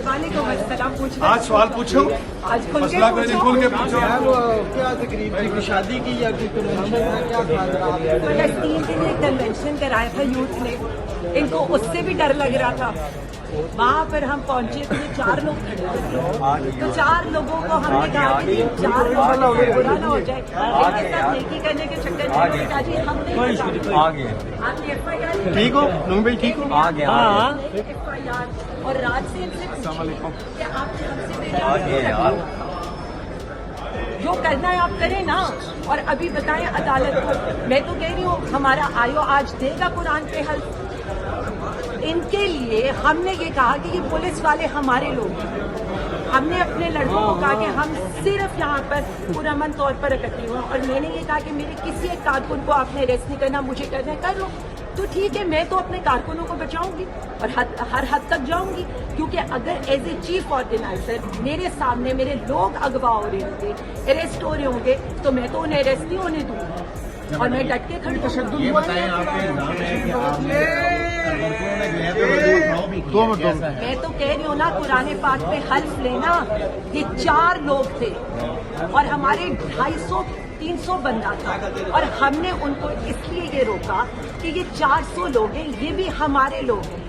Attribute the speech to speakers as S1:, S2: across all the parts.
S1: वालेकुम अस्सलाम। पूछ रहे
S2: आज सवाल पूछो,
S1: आज खुल के
S2: मसला कोई नहीं, खुल के पूछो।
S3: क्या तकरीब थी, शादी की या कोई कन्वेंशन है, क्या खास
S1: फलस्तीन के लिए कन्वेंशन कराया था यूथ ने, इनको उससे भी डर लग रहा था। वहाँ पर हम पहुंचे तो 4 लोग खड़े थे, तो 4 लोगों को हमने कहा कि 4 लोगों से बुरा ना हो जाए, इनके साथ नेकी करने के चक्कर में कहा जी हम नहीं
S4: आगे
S1: आपने FIR
S2: ठीक हो नूम भाई, ठीक हो?
S4: आगे
S1: FIR और रात से इनसे पूछे कि आपने हमसे
S4: आगे यार
S1: जो करना है आप करें ना। और अभी बताएं अदालत को, मैं तो कह रही हूँ हमारा आयो आज देगा कुरान पे हल। इनके लिए हमने ये कहा कि ये पुलिस वाले हमारे लोग हैं। हमने अपने लड़कों को कहा कि हम सिर्फ यहाँ पर पुरअमन तौर पर इकट्ठे हुए, और मैंने ये कहा कि मेरे किसी एक कारकुन को आपने अरेस्ट नहीं करना, मुझे करना है कर लो। तो ठीक है, मैं तो अपने कारकुनों को बचाऊंगी और हर हद तक जाऊंगी, क्योंकि अगर एज ए चीफ ऑर्गेनाइजर मेरे सामने मेरे लोग अगवा हो रहे होंगे, अरेस्ट हो रहे होंगे, तो मैं तो उन्हें अरेस्ट नहीं होने दूंगी और मैं डट के खड़ी हूँ।
S4: ये बताएं आपके इल्जाम है कि आपने
S1: मैं तो कह रही हूँ ना, कुरान पाक पे हल्फ लेना। ये 4 लोग थे और हमारे 250-300 बंदा था, और हमने उनको इसलिए ये रोका कि ये 400 लोग हैं, ये भी हमारे लोग हैं।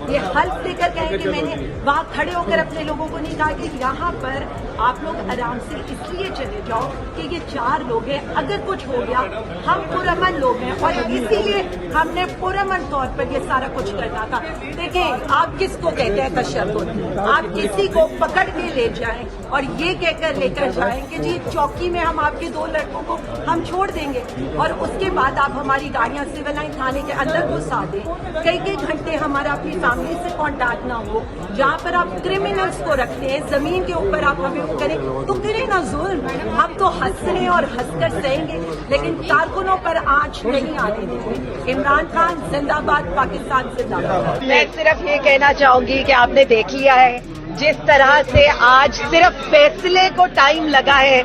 S1: ये हल्फ लेकर कहें कि मैंने वहाँ खड़े होकर अपने लोगों को नहीं कहा कि यहाँ पर आप लोग आराम से इसलिए चले जाओ कि ये 4 लोग हैं, अगर कुछ हो गया हम पुरअमन लोग हैं, और इसीलिए हमने पुरअमन तौर पर ये सारा कुछ करना था। देखें, आप किसको कहते हैं तशद्दुद? आप किसी को पकड़ के ले जाएं और ये कहकर लेकर जाएं कि जी चौकी में हम आपके 2 लड़कों को हम छोड़ देंगे, और उसके बाद आप हमारी गाड़ियां सिविल लाइन थाने के अंदर घुसा दें। कई घंटे हमारा अपनी फैमिली से कांटेक्ट ना हो, जहाँ पर आप क्रिमिनल्स को रखते हैं, जमीन के ऊपर आप हमें करें तो करें ना जुल्म। हम तो हंस रहे और हंसकर सहेंगे, लेकिन कारकुनों पर आंच नहीं आने देंगे। इमरान खान जिंदाबाद, पाकिस्तान जिंदाबाद। मैं सिर्फ ये कहना चाहूंगी कि आपने देख लिया है जिस तरह से आज सिर्फ फैसले को टाइम लगा है।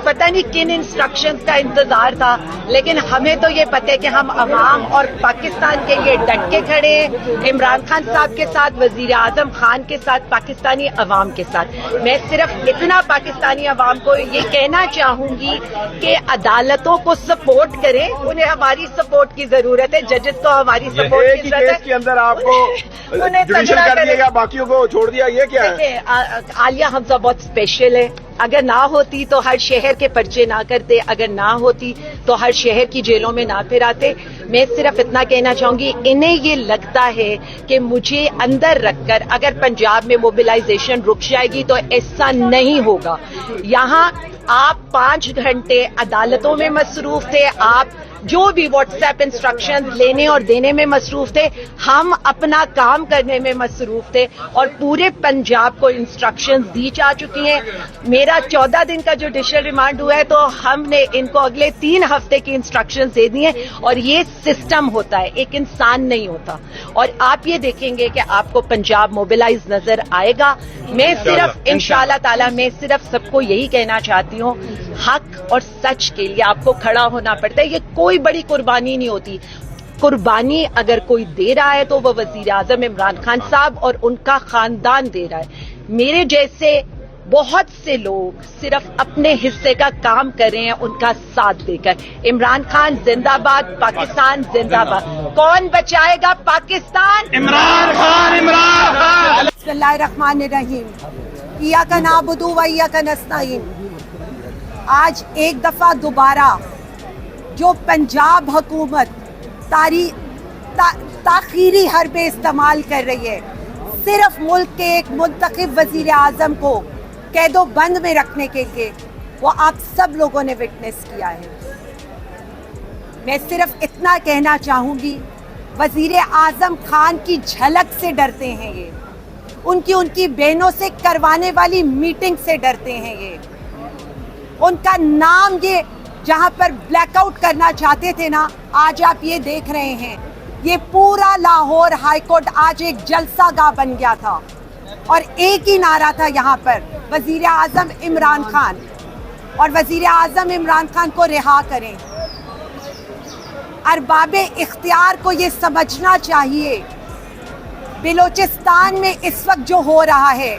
S1: पता नहीं किन इंस्ट्रक्शंस का इंतजार था, लेकिन हमें तो ये पता है कि हम अवाम और पाकिस्तान के लिए डट के खड़े हैं, इमरान खान साहब के साथ, वजीर आजम खान के साथ, पाकिस्तानी अवाम के साथ। मैं सिर्फ इतना पाकिस्तानी अवाम को ये कहना चाहूंगी कि अदालतों को सपोर्ट करें, उन्हें हमारी सपोर्ट की जरूरत है, जजेस को हमारी सपोर्ट की जरूरत है।
S2: के अंदर आपको जुडिशल कर दिया गया, बाकियों को छोड़ दिया, ये क्या है?
S1: आलिया हमजा बहुत स्पेशल है। अगर ना होती तो हर शहर के पर्चे ना करते, अगर ना होती तो हर शहर की जेलों में ना फिराते। मैं सिर्फ इतना कहना चाहूंगी, इन्हें ये लगता है कि मुझे अंदर रखकर अगर पंजाब में मोबिलाइजेशन रुक जाएगी तो ऐसा नहीं होगा। यहाँ आप 5 घंटे अदालतों में मसरूफ थे, आप जो भी व्हाट्सएप इंस्ट्रक्शंस लेने और देने में मसरूफ थे, हम अपना काम करने में मसरूफ थे, और पूरे पंजाब को इंस्ट्रक्शंस दी जा चुकी हैं। मेरा 14 दिन का जुडिशियल रिमांड हुआ है, तो हमने इनको अगले 3 हफ्ते की इंस्ट्रक्शंस दे दी हैं, और ये सिस्टम होता है, एक इंसान नहीं होता। और आप ये देखेंगे कि आपको पंजाब मोबिलाइज नजर आएगा। मैं सिर्फ इंशाअल्लाह ताला मैं सिर्फ सबको यही कहना चाहती हूँ, हक और सच के लिए आपको खड़ा होना पड़ता है। ये कोई बड़ी कुर्बानी नहीं होती। कुर्बानी अगर कोई दे रहा है तो वो वजीर आजम इमरान खान साहब और उनका खानदान दे रहा है। मेरे जैसे बहुत से लोग सिर्फ अपने हिस्से का काम कर रहे हैं उनका साथ देकर। इमरान खान जिंदाबाद, पाकिस्तान जिंदाबाद। कौन बचाएगा पाकिस्तान?
S2: इमरान खान, इमरान खान।
S1: बिस्मिल्लाहिर्रहमानिर्रहीम। इय्याका नअबुदु व इय्याका नस्तईन। आज एक दफा दोबारा जो पंजाब हुकूमत ताखीरी हरबे इस्तेमाल कर रही है, सिर्फ मुल्क के एक मुंतखब वजीर आजम को कैदो बंद में रखने के लिए, वो आप सब लोगों ने विटनेस किया है। मैं सिर्फ इतना कहना चाहूंगी, वजीर आजम खान की झलक से डरते हैं ये, उनकी बहनों से करवाने वाली मीटिंग से डरते हैं ये। उनका नाम ये जहां पर ब्लैकआउट करना चाहते थे ना, आज आप ये देख रहे हैं, ये पूरा लाहौर हाईकोर्ट आज एक जलसा गाह बन गया था, और एक ही नारा था यहाँ पर, वजीर आजम इमरान खान, और वजीर आजम इमरान खान को रिहा करें। अरबाब इख्तियार को ये समझना चाहिए بلوچستان میں اس وقت جو ہو رہا ہے،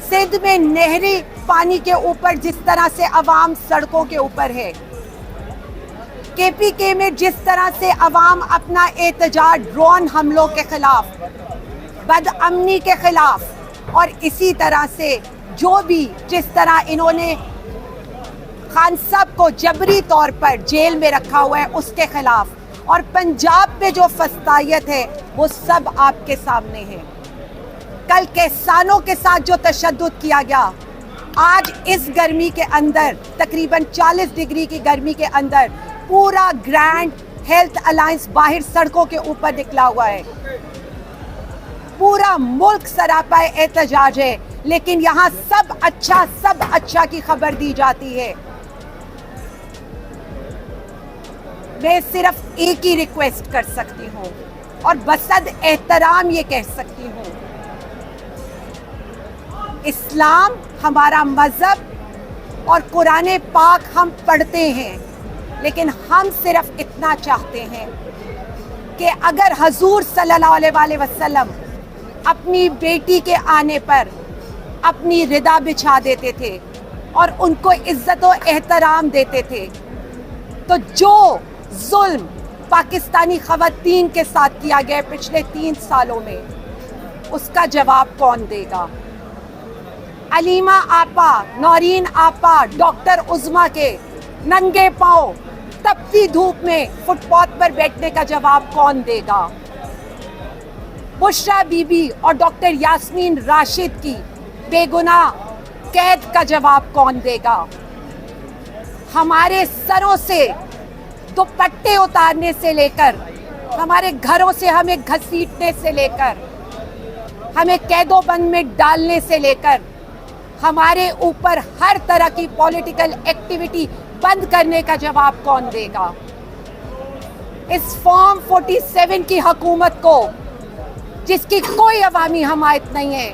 S1: سندھ میں نہری پانی کے اوپر جس طرح سے عوام سڑکوں کے اوپر ہے، کے پی کے میں جس طرح سے عوام اپنا احتجاج ڈرون حملوں کے خلاف، بد امنی کے خلاف، اور اسی طرح سے جو بھی جس طرح انہوں نے خان صاحب کو جبری طور پر جیل میں رکھا ہوا ہے اس کے خلاف، اور پنجاب میں جو فسطائیت ہے وہ سب آپ کے سامنے ہے۔ کل کسانوں کے ساتھ جو تشدد کیا گیا، آج اس گرمی کے اندر تقریباً 40 ڈگری کی گرمی کے اندر پورا گرینڈ ہیلتھ الائنس باہر سڑکوں کے اوپر نکلا ہوا ہے، پورا ملک سراپا احتجاج ہے، لیکن یہاں سب اچھا کی خبر دی جاتی ہے۔ میں صرف ایک ہی ریکویسٹ کر سکتی ہوں اور بصد احترام یہ کہہ سکتی ہوں، اسلام ہمارا مذہب اور قرآن پاک ہم پڑھتے ہیں، لیکن ہم صرف اتنا چاہتے ہیں کہ اگر حضور صلی اللہ علیہ وسلم اپنی بیٹی کے آنے پر اپنی ردا بچھا دیتے تھے اور ان کو عزت و احترام دیتے تھے، تو جو ظلم پاکستانی خواتین کے ساتھ کیا گیا پچھلے 3 سالوں میں، اس کا جواب کون دے گا؟ علیمہ آپا، نورین آپا، ڈاکٹر عظمیٰ کے ننگے پاؤں تپتی دھوپ میں فٹ پاتھ پر بیٹھنے کا جواب کون دے گا؟ بشرا بی بی اور ڈاکٹر یاسمین راشد کی بے گناہ قید کا جواب کون دے گا؟ ہمارے سروں سے دوپٹے اتارنے سے لے کر، ہمارے گھروں سے ہمیں گھسیٹنے سے لے کر، ہمیں قید و بند میں ڈالنے سے لے کر، ہمارے اوپر ہر طرح کی پولیٹیکل ایکٹیویٹی بند کرنے کا جواب کون دے گا؟ اس فارم 47 کی حکومت کو، جس کی کوئی عوامی حمایت نہیں ہے،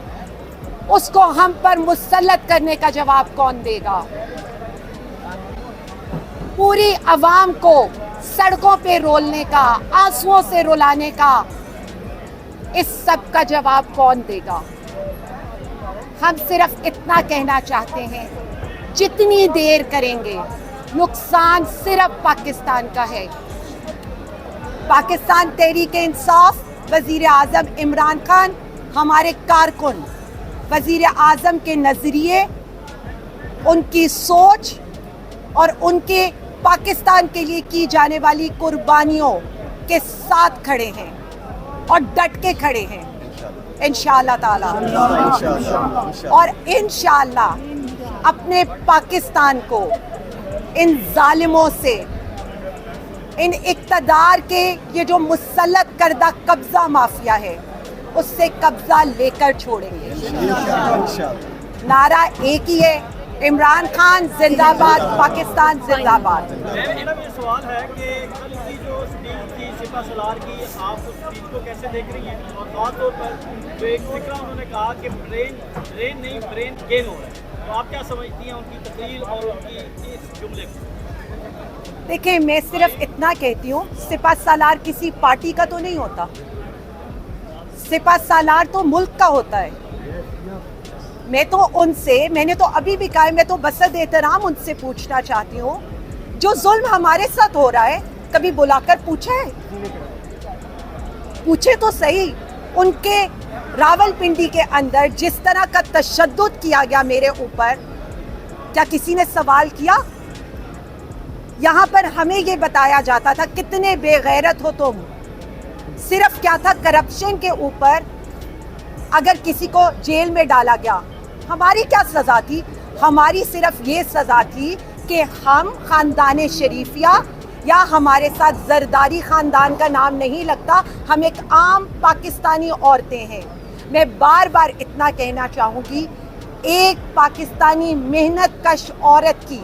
S1: اس کو ہم پر مسلط کرنے کا جواب کون دے گا؟ پوری عوام کو سڑکوں پہ رولنے کا، آنسوؤں سے رلانے کا، اس سب کا جواب کون دے گا؟ ہم صرف اتنا کہنا چاہتے ہیں، جتنی دیر کریں گے نقصان صرف پاکستان کا ہے۔ پاکستان تحریک انصاف، وزیر اعظم عمران خان، ہمارے کارکن، وزیر اعظم کے نظریے، ان کی سوچ اور ان کے پاکستان کے لیے کی جانے والی قربانیوں کے ساتھ کھڑے ہیں اور ڈٹ کے کھڑے ہیں انشاءاللہ تعالی، اور انشاءاللہ اپنے پاکستان کو ان ظالموں سے، ان اقتدار کے یہ جو مسلط کردہ قبضہ مافیا ہے، اس سے قبضہ لے کر چھوڑیں گے۔ نعرہ ایک ہی ہے، عمران خان زندہ باد، پاکستان زندہ باد۔
S5: میرا یہ سوال ہے کہ کل کی جو اسپیچ تھی سپہ سالار کی، آپ اس اسپیچ کو کیسے دیکھ رہی ہیں؟ اور خاص طور پر جو ایک فکرہ انہوں نے کہا کہ برین نہیں برین گین ہو رہا ہے، تو آپ کیا سمجھتی ہیں ان کی تقریر اور ان کی اس جملے کو؟
S1: دیکھیں، میں صرف اتنا کہتی ہوں، سپہ سالار کسی پارٹی کا تو نہیں ہوتا، سپہ سالار تو ملک کا ہوتا ہے۔ میں تو ان سے، میں نے تو ابھی بھی کہا ہے، میں تو بصد احترام ان سے پوچھنا چاہتی ہوں، جو ظلم ہمارے ساتھ ہو رہا ہے کبھی بلا کر پوچھا ہے؟ پوچھے تو صحیح۔ ان کے راول پنڈی کے اندر جس طرح کا تشدد کیا گیا میرے اوپر، کیا کسی نے سوال کیا؟ یہاں پر ہمیں یہ بتایا جاتا تھا کتنے بے غیرت ہو تم، صرف کیا تھا، کرپشن کے اوپر اگر کسی کو جیل میں ڈالا گیا، ہماری کیا سزا تھی؟ ہماری صرف یہ سزا تھی کہ ہم خاندان شریفیہ یا ہمارے ساتھ زرداری خاندان کا نام نہیں لگتا، ہم ایک عام پاکستانی عورتیں ہیں۔ میں بار بار اتنا کہنا چاہوں گی، ایک پاکستانی محنت کش عورت کی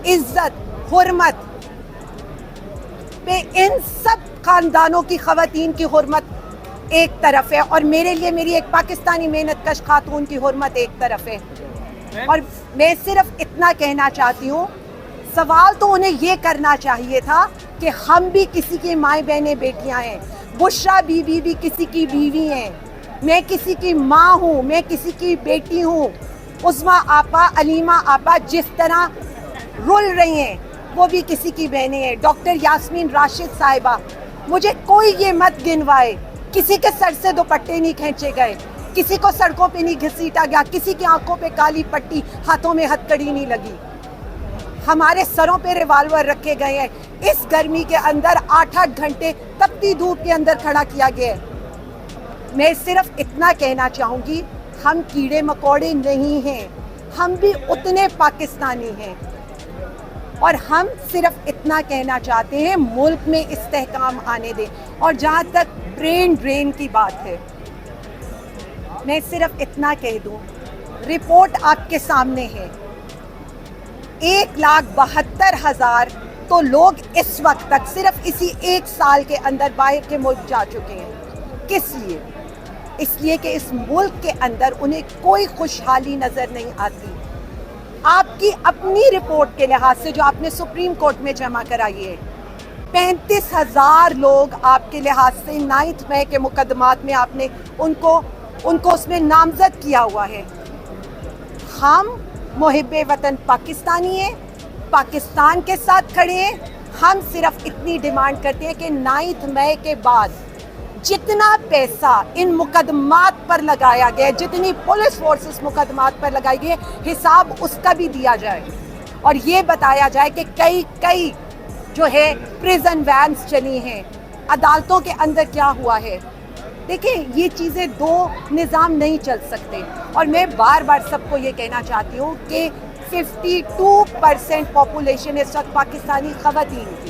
S1: عزت، حرمت پہ ان سب خاندانوں کی خواتین کی حرمت ایک طرف ہے، اور میرے لیے میری ایک پاکستانی محنت کش خاتون کی حرمت ایک طرف ہے۔ اور میں صرف اتنا کہنا چاہتی ہوں، سوال تو انہیں یہ کرنا چاہیے تھا کہ ہم بھی کسی کی مائیں بہنیں بیٹیاں ہیں، बुशरा बीवी भी किसी की बीवी हैं, मैं किसी की माँ हूँ, मैं किसी की बेटी हूँ। उस्मा आपा, अलीमा आपा जिस तरह रुल रही हैं वो भी किसी की बहनें हैं। डॉक्टर यास्मीन राशिद साहिबा, मुझे कोई ये मत गिनवाए, किसी के सर से दुपट्टे नहीं खींचे गए, किसी को सड़कों पे नहीं घसीटा गया, किसी की आंखों पे काली पट्टी, हाथों में हथकड़ी नहीं लगी। हमारे सरों पे रिवाल्वर रखे गए हैं, इस गर्मी के अंदर 8-8 घंटे तपती धूप के अंदर खड़ा किया गया है। मैं सिर्फ इतना कहना चाहूँगी, हम कीड़े मकोड़े नहीं हैं, हम भी उतने पाकिस्तानी हैं। और हम सिर्फ इतना कहना चाहते हैं, मुल्क में इस्तेहकाम आने दें। और जहाँ तक ब्रेन ड्रेन की बात है, मैं सिर्फ इतना कह दूँ, रिपोर्ट आपके सामने है। 1,72,000 तो लोग इस वक्त तक सिर्फ इसी 1 साल के अंदर बाहर के मुल्क जा चुके हैं। किस लिए? इसलिए कि इस मुल्क के अंदर उन्हें कोई खुशहाली नज़र नहीं आती। आपकी अपनी रिपोर्ट के लिहाज से जो आपने सुप्रीम कोर्ट में जमा कराई है, 35,000 लोग आपके लिहाज से 9 मई के मुकदमात में आपने उनको उसमें नामजद किया हुआ है। हम मुहिब्बे वतन पाकिस्तानी हैं, पाकिस्तान के साथ खड़े हैं। हम सिर्फ इतनी डिमांड करते हैं कि 9 मई के बाद जितना पैसा इन मुकदमात पर लगाया गया, जितनी पुलिस फोर्सेस मुकदमात पर लगाई गई, हिसाब उसका भी दिया जाए और ये बताया जाए कि कई जो है प्रिजन वैन्स चली हैं, अदालतों के अंदर क्या हुआ है। देखिए, ये चीज़ें दो निज़ाम नहीं चल सकते। और मैं बार बार सबको ये कहना चाहती हूँ कि 52% पॉपुलेशन इस वक्त पाकिस्तानी ख़वातीन की है।